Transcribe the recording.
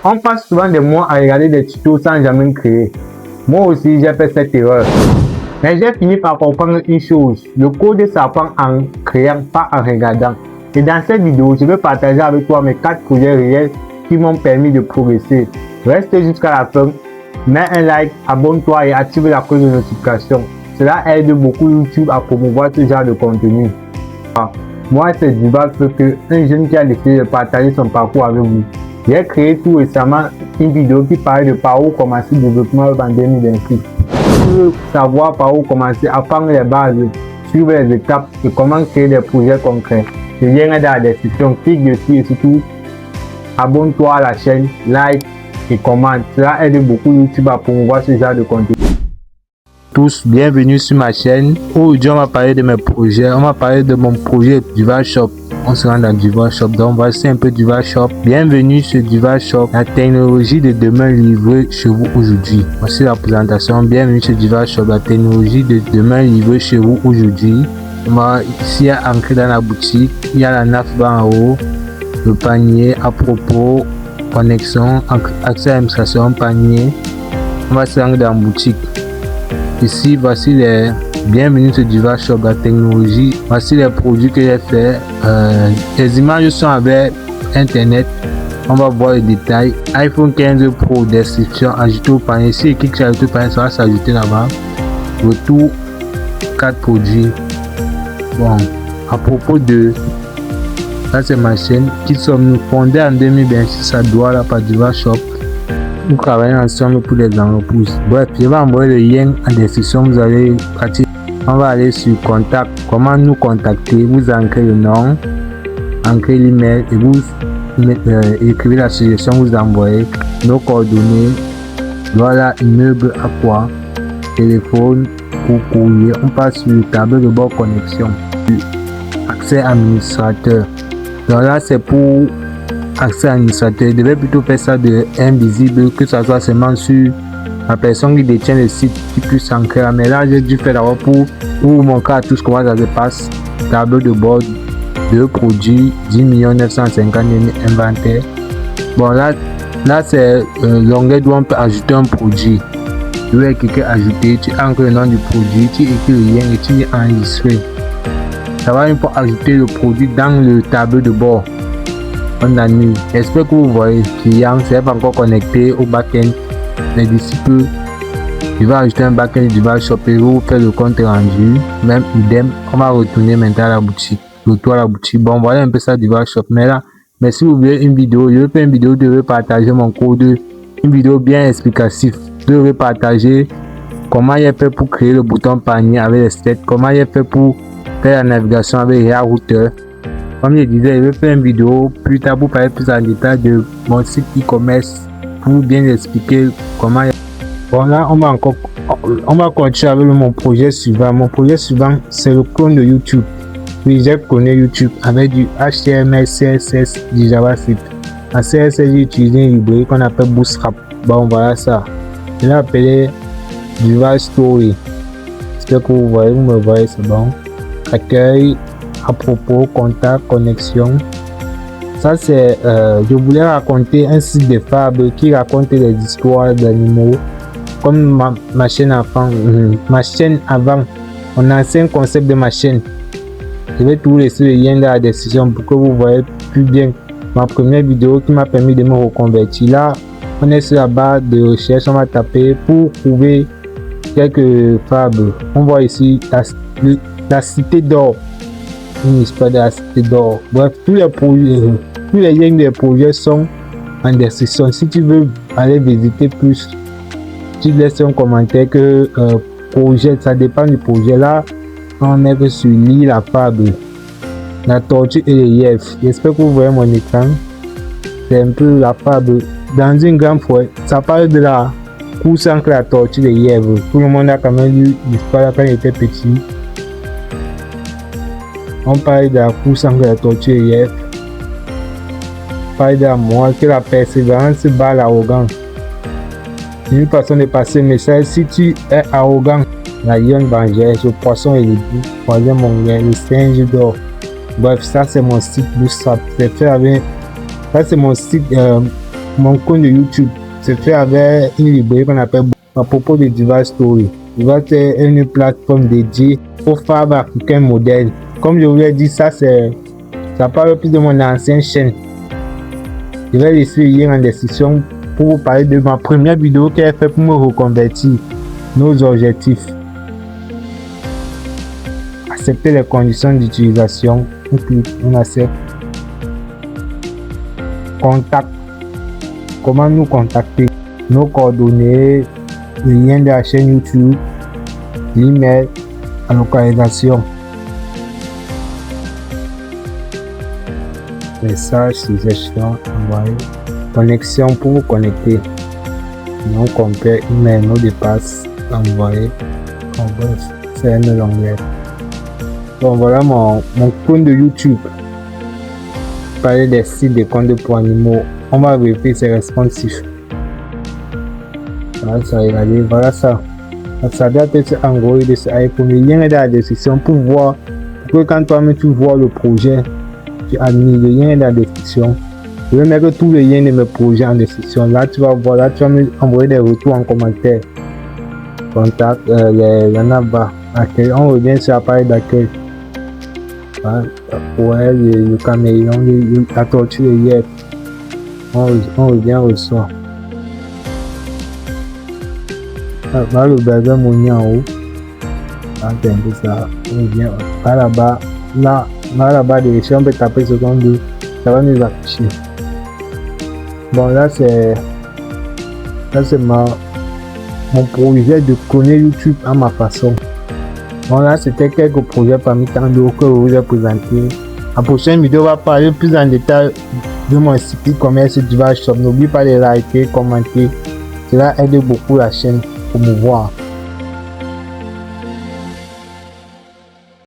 On passe souvent des mois à regarder des tutos sans jamais créer. Moi aussi, j'ai fait cette erreur. Mais j'ai fini par comprendre une chose. Le code s'apprend en créant, pas en regardant. Et dans cette vidéo, je vais partager avec toi mes 4 projets réels qui m'ont permis de progresser. Reste jusqu'à la fin, mets un like, abonne-toi et active la cloche de notification. Cela aide beaucoup YouTube à promouvoir ce genre de contenu. Moi, c'est Diva Feu, un jeune qui a décidé de partager son parcours avec vous. J'ai créé tout récemment une vidéo qui parle de par où commencer le développement web en 2026. Si tu veux savoir par où commencer, apprendre les bases, suivre les étapes et comment créer des projets concrets, le lien est dans la description. Clique dessus et surtout, abonne-toi à la chaîne, like et commente. Cela aide beaucoup YouTube à promouvoir ce genre de contenu. Tous, bienvenue sur ma chaîne. Aujourd'hui, on va parler de mes projets. On va parler de mon projet Diva Shop. On se rend dans Diva Shop. Donc, voici un peu Diva Shop. Bienvenue sur Diva Shop. La technologie de demain livrée chez vous aujourd'hui. Voici la présentation. Bienvenue sur Diva Shop. La technologie de demain livrée chez vous aujourd'hui. Ici, ancré dans la boutique. Il y a la navbar en haut. Le panier à propos. Connexion. Accès à l'administration. Panier. On va se rendre dans la boutique. Ici, voici les bienvenue sur Diva Shop, la technologie. Voici les produits que j'ai fait. Les images sont avec Internet. On va voir les détails. iPhone 15 Pro, description, ajouter au panier. Si il clique sur ajouter au panier, ça va s'ajouter là-bas. Retour, 4 produits. Bon, à propos de ça, c'est ma chaîne. Qui sommes-nous fondés en 2026 à Douala par Diva Shop. Nous travaillons ensemble pour les entreprises. Bref, je vais envoyer le lien en description. Vous allez partir. On va aller sur contact. Comment nous contacter? Vous entrez le nom, entrez l'email et vous écrivez la suggestion. Vous envoyez nos coordonnées. Voilà, immeuble à quoi? Téléphone ou courrier. On passe sur le tableau de bord connexion. Accès administrateur. Donc là, c'est pour accès administrateur. Je devais plutôt faire ça de invisible, que ça soit seulement sur la personne qui détient le site qui puisse s'ancrer. Mais là, j'ai dû faire d'abord pour vous montrer à tous comment ça se passe. Tableau de bord, 2 produits, 10 950 000 inventaires. Bon, là c'est l'onglet où on peut ajouter un produit. Tu veux cliquer ajouter, tu ancres le nom du produit, tu écris le lien et tu dis enregistrer. Ça va une fois ajouter le produit dans le tableau de bord. On annule. J'espère que vous voyez, client, c'est pas encore connecté au backend. Mais d'ici peu, je vais ajouter un backend du Diva Shop et vous faire le compte rendu. Même idem, on va retourner maintenant à la boutique. Retour à la boutique. Bon, voilà un peu ça Diva Shop. Mais là, mais si vous voulez une vidéo, je vais faire une vidéo, je vais partager mon code. Une vidéo bien explicative. Je vais partager comment il est fait pour créer le bouton panier avec les stats. Comment il est fait pour faire la navigation avec les routeurs. Comme je disais, je vais faire une vidéo plus tard pour parler plus en détail de mon site e-commerce pour bien expliquer comment. Bon là, on va continuer avec mon projet suivant. Mon projet suivant, c'est le clone de YouTube. Oui, j'ai cloné YouTube avec du HTML, CSS, du JavaScript. En CSS, j'ai utilisé une librairie qu'on appelle Bootstrap. Bon, voilà ça. Je l'ai appelé Diva Story. J'espère que vous voyez, vous me voyez, c'est bon. Accueil, à propos, contact, connexion. Ça c'est, je voulais raconter un site de fable qui raconte des histoires d'animaux comme ma chaîne avant, mon ancien concept de ma chaîne. Je vais tout laisser le lien dans la description pour que vous voyez plus bien ma première vidéo qui m'a permis de me reconvertir. Là, on est sur la barre de recherche, on va taper pour trouver quelques fables. On voit ici la cité d'or. Une histoire de la cité d'or. Bref, tous les liens des projets sont en description. Si tu veux aller visiter plus, tu laisses un commentaire que projet, ça dépend du projet. Là, on met sur l'île la fable, la tortue et les lièvres. J'espère que vous voyez mon écran. C'est un peu la fable dans une grande forêt. Ça parle de la course entre la tortue et les lièvres. Tout le monde a quand même lu l'histoire quand il était petit. On parle de la course entre la tortue et les lièvres. On parle de la morale, que la persévérance bat l'arrogance. Une façon de passer le message: si tu es arrogant, la lionne vengeresse, le poisson et le loup, troisième onglet, le singe d'or. Bref, ça c'est mon site Bootstrap. C'est fait avec. Ça c'est mon site mon compte de YouTube, c'est fait avec une librairie qu'on appelle à propos de Diva Story. Diva c'est une plateforme dédiée aux femmes africaines modèles. Comme je vous l'ai dit, ça parle plus de mon ancienne chaîne. Je vais laisser le lien en description pour vous parler de ma première vidéo qui est faite pour me reconvertir. Nos objectifs. Accepter les conditions d'utilisation. On accepte. Contact. Comment nous contacter. Nos coordonnées. Le lien de la chaîne YouTube. L'email. La localisation. Message, suggestion, envoyer. Connexion pour vous connecter. Nom complet, email, mot de passe, envoyer. C'est un onglet. Bon, voilà mon compte de YouTube. Parler des sites de comptes pour animaux. On va vérifier c'est responsif. Voilà ça, regardez, voilà ça. Ça doit être Android de ce iPhone. Le lien est dans la description pour voir. Pour que quand toi-même tu vois le projet, tu admires. Le lien est dans la description. Je vais mettre tous les liens de mes projets en description. Là, tu vas voir, là, tu vas m'envoyer des retours en commentaire. Contact, il y en a bas. Accueil. On revient sur l'appareil d'accueil. Ouais, le caméléon, la tortue, le yep. On revient au soir. Là, le berger mouni en haut. C'est un peu ça. On revient. Là-bas, là-bas, si on peut taper seconde, ça va nous afficher. Bon, là c'est mon projet de connaître YouTube à ma façon. Bon, là c'était quelques projets parmi tant d'autres que je vous ai présentés. La prochaine vidéo va parler plus en détail de mon site e-commerce Diva Shop. N'oublie pas de liker, commenter. Cela aide beaucoup la chaîne pour me voir.